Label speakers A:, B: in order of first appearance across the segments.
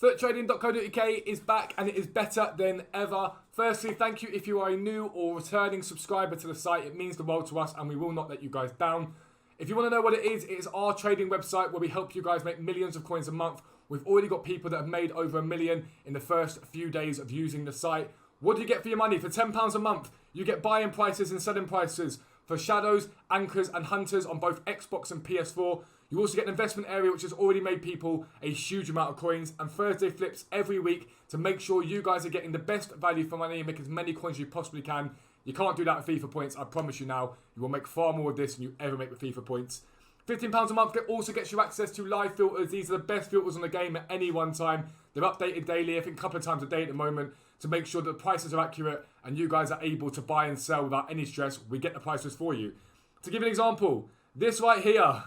A: FUTTRADING.co.uk is back and it is better than ever. Firstly, thank you if you are a new or returning subscriber to the site. It means the world to us and we will not let you guys down. If you want to know what it is our trading website where we help you guys make millions of coins a month. We've already got people that have made over $1 million in the first few days of using the site. What do you get for your money? For £10 a month, you get buying prices and selling prices for shadows, anchors and hunters on both Xbox and PS4. You also get an investment area which has already made people a huge amount of coins, and Thursday flips every week to make sure you guys are getting the best value for money and make as many coins as you possibly can. You can't do that with FIFA points, I promise you now. You will make far more of this than you ever make with FIFA points. £15 a month also gets you access to live filters. These are the best filters on the game at any one time. They're updated daily, I think a couple of times a day at the moment, to make sure that the prices are accurate and you guys are able to buy and sell without any stress. We get the prices for you. To give you an example, this right here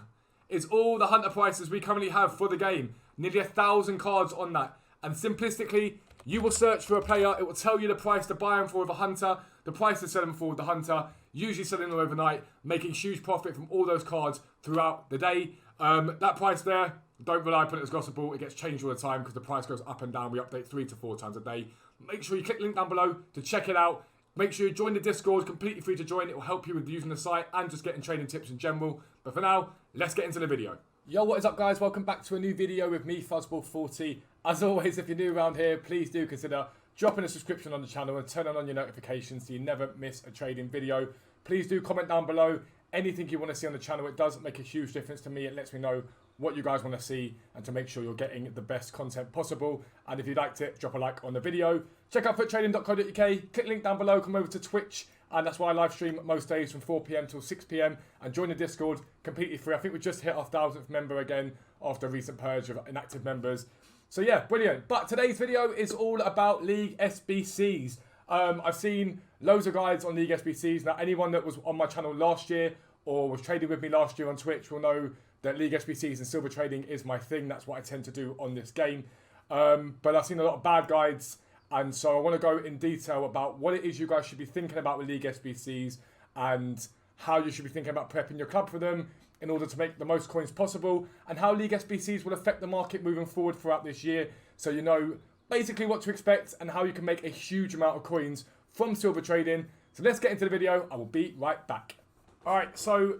A: is all the hunter prices we currently have for the game. Nearly 1,000 cards on that. And simplistically, you will search for a player. It will tell you the price to buy them for with a hunter, the price to sell them for with the hunter, usually selling them overnight, making huge profit from all those cards throughout the day. That price there, don't rely upon it as gospel. It gets changed all the time because the price goes up and down. We update 3 to 4 times a day. Make sure you click the link down below to check it out. Make sure you join the Discord, completely free to join. It will help you with using the site and just getting trading tips in general. But for now, let's get into the video. Yo, what is up guys? Welcome back to a new video with me, Fuzzball40. As always, if you're new around here, please do consider dropping a subscription on the channel and turning on your notifications so you never miss a trading video. Please do comment down below anything you want to see on the channel. It does make a huge difference to me. It lets me know what you guys want to see and to make sure you're getting the best content possible. And if you liked it, drop a like on the video. Check out FUTTRADING.co.uk, click link down below, come over to Twitch, and that's why I live stream most days from 4 PM till 6 PM, and join the Discord completely free. I think we just hit our 1,000th member again after a recent purge of inactive members. So yeah, brilliant. But today's video is all about League SBCs. I've seen loads of guides on League SBCs. Now, anyone that was on my channel last year or was trading with me last year on Twitch will know that League SBCs and silver trading is my thing. That's what I tend to do on this game. But I've seen a lot of bad guides, and so I want to go in detail about what it is you guys should be thinking about with League SBCs and how you should be thinking about prepping your club for them in order to make the most coins possible, and how League SBCs will affect the market moving forward throughout this year, so you know basically what to expect and how you can make a huge amount of coins from silver trading. So let's get into the video. I will be right back. Alright, so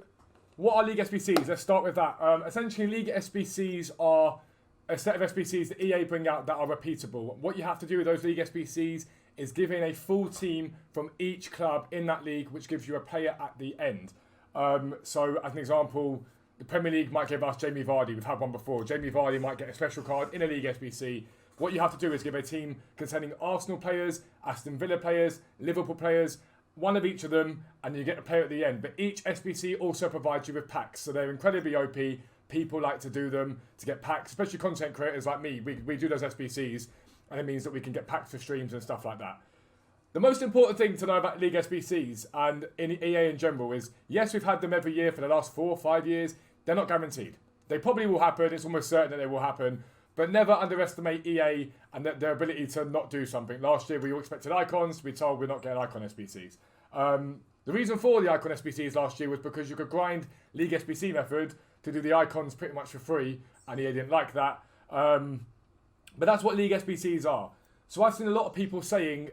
A: what are League SBCs? Let's start with that. Essentially, League SBCs are a set of SBCs that EA bring out that are repeatable. What you have to do with those League SBCs is give in a full team from each club in that league, which gives you a player at the end. So, as an example, the Premier League might give us Jamie Vardy. We've had one before. Jamie Vardy might get a special card in a League SBC. What you have to do is give a team containing Arsenal players, Aston Villa players, Liverpool players, one of each of them, and you get a player at the end. But each SBC also provides you with packs, so they're incredibly OP. People like to do them to get packs, especially content creators like me. We do those SBCs, and it means that we can get packs for streams and stuff like that. The most important thing to know about League SBCs and in EA in general is, yes, we've had them every year for the last 4 or 5 years. They're not guaranteed. They probably will happen. It's almost certain that they will happen. But never underestimate EA and their ability to not do something. Last year, we all expected icons to be told we're not getting icon SBCs. The reason for the icon SBCs last year was because you could grind League SBC method to do the icons pretty much for free, and EA didn't like that. But that's what League SBCs are. So I've seen a lot of people saying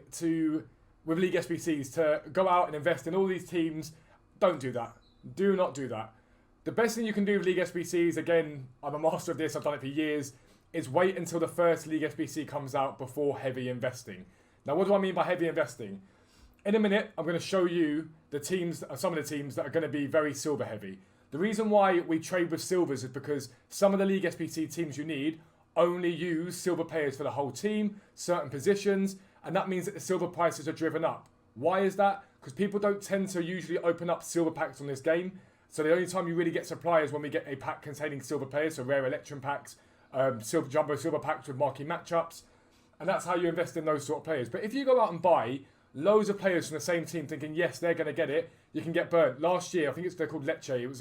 A: with League SBCs to go out and invest in all these teams. Don't do that. Do not do that. The best thing you can do with League SBCs, again, I'm a master of this, I've done it for years, is wait until the first League SBC comes out before heavy investing. Now, what do I mean by heavy investing? In a minute, I'm going to show you the teams, some of the teams that are going to be very silver heavy. The reason why we trade with silvers is because some of the League SBC teams you need only use silver players for the whole team, certain positions, and that means that the silver prices are driven up. Why is that? Because people don't tend to usually open up silver packs on this game. So the only time you really get supply is when we get a pack containing silver players, so rare Electrum packs, jumbo silver packs with marquee matchups, and that's how you invest in those sort of players. But if you go out and buy loads of players from the same team thinking, yes, they're going to get it, you can get burnt. Last year, I think they're called Lecce. It was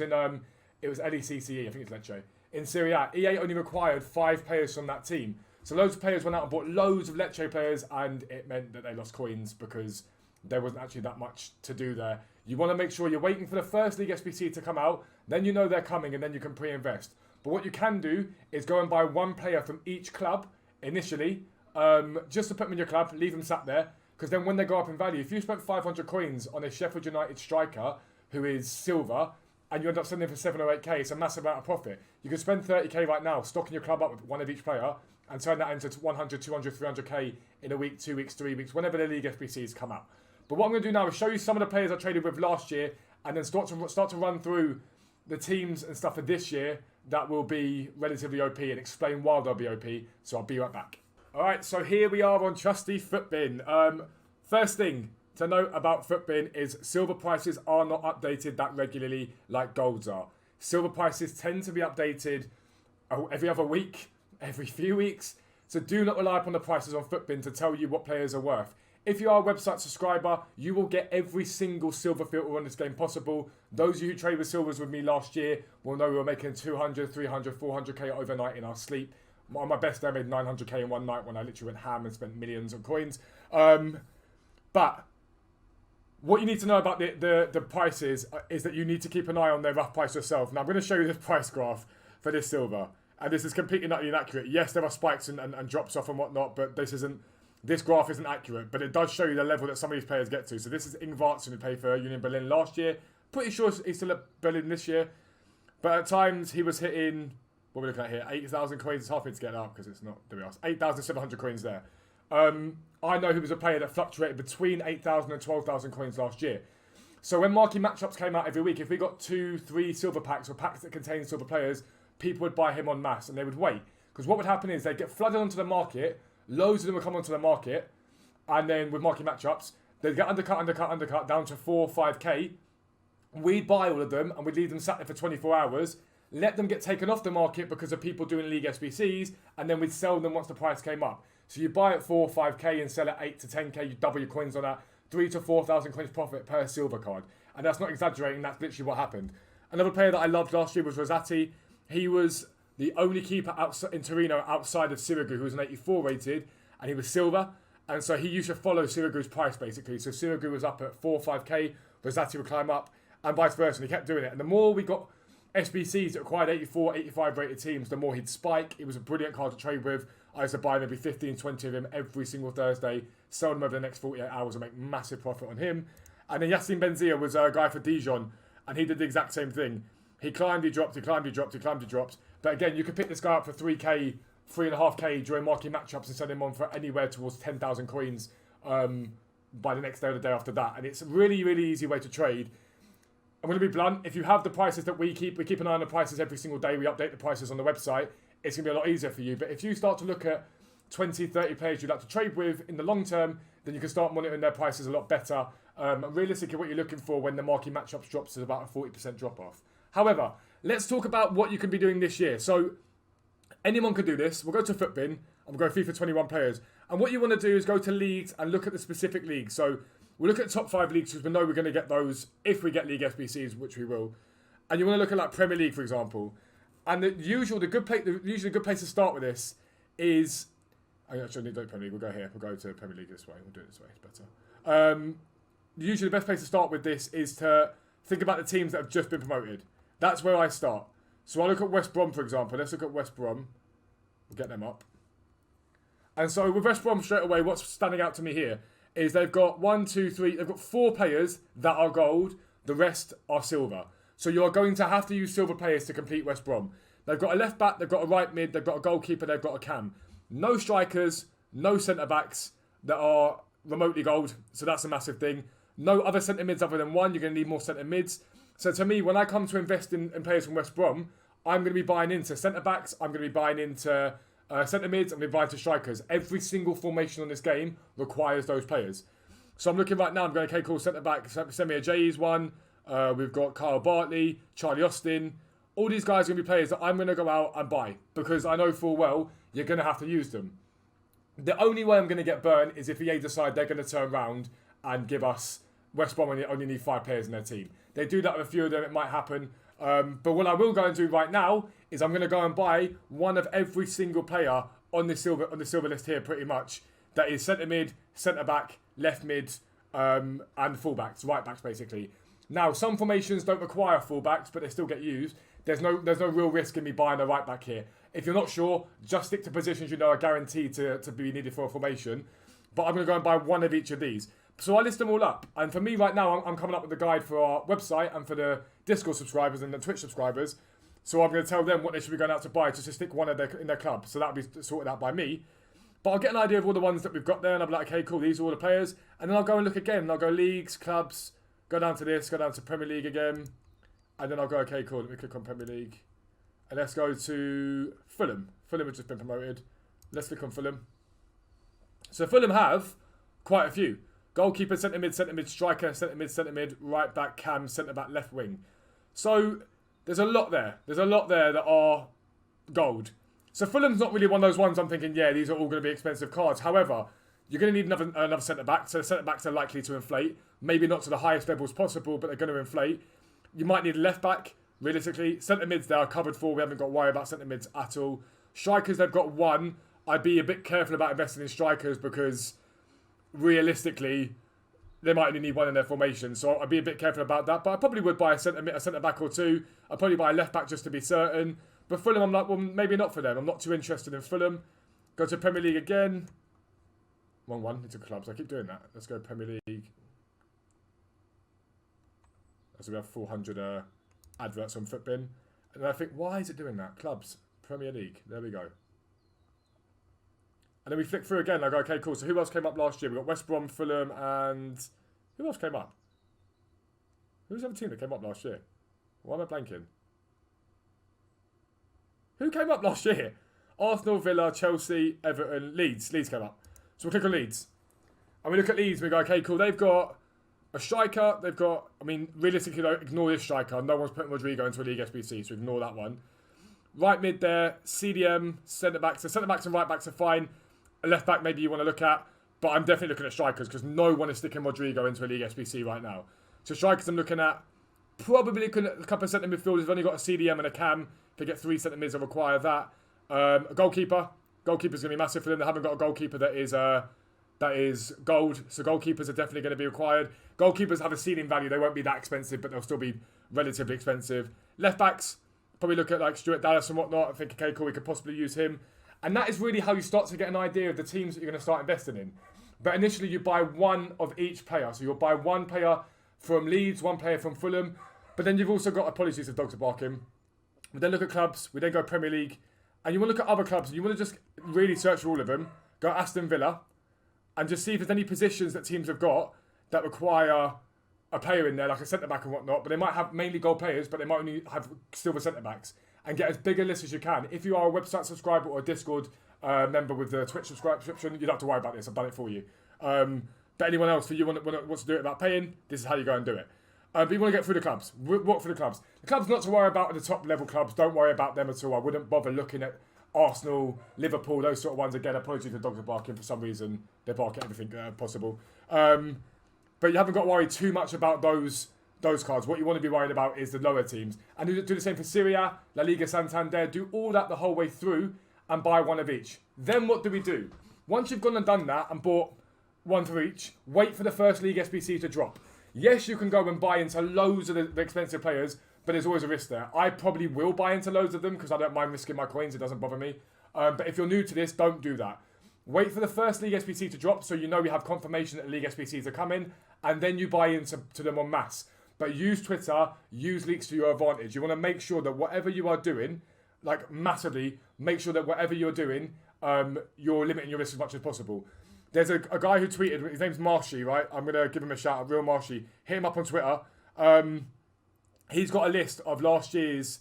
A: LECCE, I think it's Lecce. In Serie A, EA only required 5 players from that team. So loads of players went out and bought loads of Lecce players, and it meant that they lost coins because there wasn't actually that much to do there. You want to make sure you're waiting for the first League SBC to come out, then you know they're coming, and then you can pre-invest. But what you can do is go and buy one player from each club initially, just to put them in your club, leave them sat there, because then when they go up in value, if you spent 500 coins on a Sheffield United striker who is silver, and you end up selling him for 7 or 8k, it's a massive amount of profit. You can spend 30k right now, stocking your club up with one of each player, and turn that into 100, 200, 300k in a week, 2 weeks, 3 weeks, whenever the League SBCs come out. But what I'm going to do now is show you some of the players I traded with last year, and then start to run through the teams and stuff for this year that will be relatively OP and explain why they'll be OP. So I'll be right back. All right, so here we are on Trusty Footbin. First thing to note about Footbin is silver prices are not updated that regularly like golds are. Silver prices tend to be updated every other week, every few weeks. So do not rely upon the prices on Footbin to tell you what players are worth. If you are a website subscriber, you will get every single silver filter on this game possible. Those of you who trade with silvers with me last year will know we were making 200, 300, 400k overnight in our sleep. On my best day, I made 900k in one night when I literally went ham and spent millions on coins. But what you need to know about the prices is that you need to keep an eye on their rough price yourself. Now, I'm going to show you this price graph for this silver. And this is completely not inaccurate. Yes, there are spikes and drops off and whatnot, but this graph isn't accurate. But it does show you the level that some of these players get to. So this is Ingvartsen, who played for Union Berlin last year. Pretty sure he's still at Berlin this year. But at times, he was hitting, what are we looking at here? 8,000 coins. It's hard for me to get it up because it's not, there we are. 8,700 coins there. I know he was a player that fluctuated between 8,000 and 12,000 coins last year. So when marquee matchups came out every week, if we got 2, 3 silver packs or packs that contained silver players, people would buy him en masse and they would wait. Because what would happen is they'd get flooded onto the market, loads of them would come onto the market, and then with marquee matchups, they'd get undercut, down to 4 or 5k. We'd buy all of them and we'd leave them sat there for 24 hours, let them get taken off the market because of people doing League SBCs, and then we'd sell them once the price came up. So you buy at 4 or 5k and sell at 8 to 10k, you double your coins on that, 3 to 4,000 coins profit per silver card. And that's not exaggerating, that's literally what happened. Another player that I loved last year was Rosetti. He was the only keeper in Torino outside of Sirigu, who was an 84 rated, and he was silver. And so he used to follow Sirigu's price, basically. So Sirigu was up at 4 or 5k, Rosetti would climb up, and vice versa. And he kept doing it. And the more we got SBCs that acquired 84, 85 rated teams, the more he'd spike. It was a brilliant card to trade with. I used to buy maybe 15, 20 of him every single Thursday, sell them over the next 48 hours and make massive profit on him. And then Justine Benzia was a guy for Dijon, and he did the exact same thing. He climbed, he dropped, he climbed, he dropped, he climbed, he dropped. But again, you could pick this guy up for 3k, 3.5k during marquee matchups and send him on for anywhere towards 10,000 coins by the next day or the day after that. And it's a really, really easy way to trade. I'm going to be blunt. If you have the prices that we keep an eye on the prices every single day. We update the prices on the website. It's going to be a lot easier for you. But if you start to look at 20, 30 players you'd like to trade with in the long term, then you can start monitoring their prices a lot better. Realistically, what you're looking for when the marquee matchups drops is about a 40% drop off. However, let's talk about what you can be doing this year. So anyone can do this. We'll go to Footbin and we'll go FIFA 21 players. And what you want to do is go to leagues and look at the specific leagues. So we'll look at top 5 leagues because we know we're going to get those if we get League SBCs, which we will. And you want to look at like Premier League, for example. And the usually good place to start with this is, actually, don't Premier League. We'll go here. We'll go to Premier League this way. We'll do it this way. It's better. Usually, the best place to start with this is to think about the teams that have just been promoted. That's where I start. So I look at West Brom, for example. Let's look at West Brom. We'll get them up. And so with West Brom straight away, what's standing out to me here is they've got 1, 2, 3. They've got 4 players that are gold. The rest are silver. So you're going to have to use silver players to complete West Brom. They've got a left back, they've got a right mid, they've got a goalkeeper, they've got a cam. No strikers, no centre backs that are remotely gold. So that's a massive thing. No other centre mids other than one. You're going to need more centre mids. So to me, when I come to invest in players from West Brom, I'm going to be buying into centre backs. I'm going to be buying into centre mids. I'm going to be buying into strikers. Every single formation on this game requires those players. So I'm looking right now. I'm going, okay, cool, centre back. Send me a J's one. We've got Kyle Bartley, Charlie Austin. All these guys are going to be players that I'm going to go out and buy because I know full well you're going to have to use them. The only way I'm going to get burned is if EA decide they're going to turn around and give us West Brom only need 5 players in their team. They do that with a few of them, it might happen. But what I will go and do right now is I'm going to go and buy one of every single player on the silver list here pretty much. That is centre mid, centre back, left mid, and fullbacks, right backs basically. Now, some formations don't require fullbacks, but they still get used. There's no real risk in me buying a right back here. If you're not sure, just stick to positions you know are guaranteed to be needed for a formation. But I'm going to go and buy one of each of these. So I list them all up. And for me right now, I'm coming up with the guide for our website and for the Discord subscribers and the Twitch subscribers. So I'm going to tell them what they should be going out to buy just to stick one in their club. So that'll be sorted out by me. But I'll get an idea of all the ones that we've got there, and I'll be like, okay, cool, these are all the players. And then I'll go and look again. And I'll go leagues, clubs, go down to this, go down to Premier League again. And then I'll go, okay, cool, let me click on Premier League. And let's go to Fulham. Fulham has just been promoted. Let's click on Fulham. So Fulham have quite a few. Goalkeeper, centre mid, striker, centre mid, right back, cam, centre back, left wing. So there's a lot there. There's a lot there that are gold. So Fulham's not really one of those ones I'm thinking, yeah, these are all going to be expensive cards. However, you're going to need another centre back. So the centre backs are likely to inflate. Maybe not to the highest levels possible, but they're going to inflate. You might need a left back, realistically. Centre mids, they are covered for. We haven't got to worry about centre mids at all. Strikers, they've got one. I'd be a bit careful about investing in strikers because realistically, they might only need one in their formation. So I'd be a bit careful about that. But I probably would buy a centre back or two. I'd probably buy a left back just to be certain. But Fulham, I'm like, well, maybe not for them. I'm not too interested in Fulham. Go to Premier League again. Wrong one, into clubs. I keep doing that. Let's go Premier League. So we have 400 adverts on Footbin. And I think, why is it doing that? Clubs, Premier League. There we go. And then we flick through again. I go, okay, cool. So who else came up last year? We got West Brom, Fulham, and who else came up? Who was the other team that came up last year? Why am I blanking? Who came up last year? Arsenal, Villa, Chelsea, Everton, Leeds. Leeds came up. So we'll click on Leeds. And we look at Leeds and we go, okay, cool. They've got a striker. They've got, I mean, realistically, though, ignore this striker. No one's putting Rodrigo into a League SBC, so ignore that one. Right mid there, CDM, centre-backs. So centre-backs and right-backs are fine. A left-back maybe you want to look at. But I'm definitely looking at strikers because no one is sticking Rodrigo into a League SBC right now. So strikers I'm looking at. Probably looking at a couple of centre midfielders. We've only got a CDM and a cam. If they get 3 centre mids, they'll require that. A goalkeeper. Goalkeeper's going to be massive for them. They haven't got a goalkeeper that is gold. So goalkeepers are definitely going to be required. Goalkeepers have a ceiling value. They won't be that expensive, but they'll still be relatively expensive. Left backs, probably look at like Stuart Dallas and whatnot. I think, okay, cool, we could possibly use him. And that is really how you start to get an idea of the teams that you're going to start investing in. But initially, you buy one of each player. So you'll buy one player from Leeds, one player from Fulham. But then you've also got, apologies if dogs are barking. We then look at clubs. We then go Premier League. And you want to look at other clubs. You want to just really search for all of them. Go Aston Villa. And just see if there's any positions that teams have got that require a player in there, like a centre-back and whatnot. But they might have mainly goal players, but they might only have silver centre-backs. And get as big a list as you can. If you are a website subscriber or a Discord member with the Twitch subscription, you don't have to worry about this. I've done it for you. But anyone else, if you wants to do it without paying, this is how you go and do it. But you want to get through the clubs. Walk through the clubs. The clubs not to worry about are the top level clubs. Don't worry about them at all. I wouldn't bother looking at Arsenal, Liverpool, those sort of ones. Again, apologies if the dogs are barking for some reason. They bark at everything possible. But you haven't got to worry too much about those cards. What you want to be worried about is the lower teams. And do the same for Serie A, La Liga Santander. Do all that the whole way through and buy one of each. Then what do we do? Once you've gone and done that and bought one for each, wait for the first League SBC to drop. Yes, you can go and buy into loads of the expensive players, but there's always a risk there. I probably will buy into loads of them because I don't mind risking my coins. It doesn't bother me. But if you're new to this, don't do that. Wait for the first League SBC to drop so you know we have confirmation that League SBCs are coming, and then you buy into them en masse. But use Twitter, use leaks to your advantage. You want to make sure that whatever you are doing, like massively, make sure that whatever you're doing, you're limiting your risk as much as possible. There's a guy who tweeted, his name's Marshy, right? I'm going to give him a shout out, Real Marshy. Hit him up on Twitter. He's got a list of last year's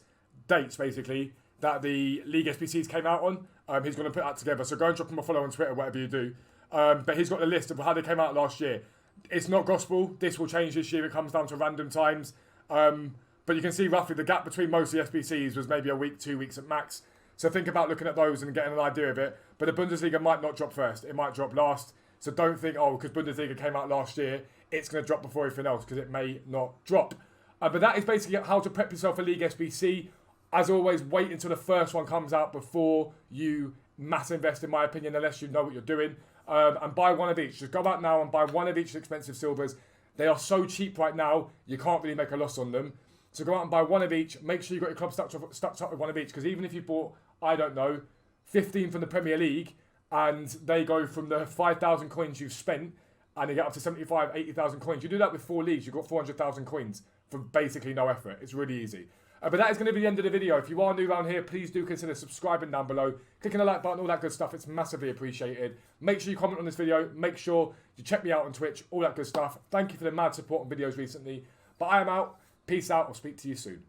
A: dates, basically, that the League SBCs came out on. He's going to put that together. So go and drop him a follow on Twitter, whatever you do. But he's got a list of how they came out last year. It's not gospel. This will change this year. It comes down to random times. But you can see roughly the gap between most of the SBCs was maybe a week, 2 weeks at max. So think about looking at those and getting an idea of it. But the Bundesliga might not drop first. It might drop last. So don't think, oh, because Bundesliga came out last year, it's going to drop before everything else, because it may not drop. But that is basically how to prep yourself for League SBC. As always, wait until the first one comes out before you mass invest, in my opinion, unless you know what you're doing. And buy one of each. Just go out now and buy one of each expensive silvers. They are so cheap right now, you can't really make a loss on them. So go out and buy one of each. Make sure you've got your club stuck up with one of each, because even if you bought I don't know, 15 from the Premier League, and they go from the 5,000 coins you've spent, and they get up to 75, 80,000 coins. You do that with 4 leagues, you've got 400,000 coins for basically no effort. It's really easy. But that is going to be the end of the video. If you are new around here, please do consider subscribing down below. Clicking the like button, all that good stuff. It's massively appreciated. Make sure you comment on this video. Make sure you check me out on Twitch. All that good stuff. Thank you for the mad support on videos recently. But I am out. Peace out. I'll speak to you soon.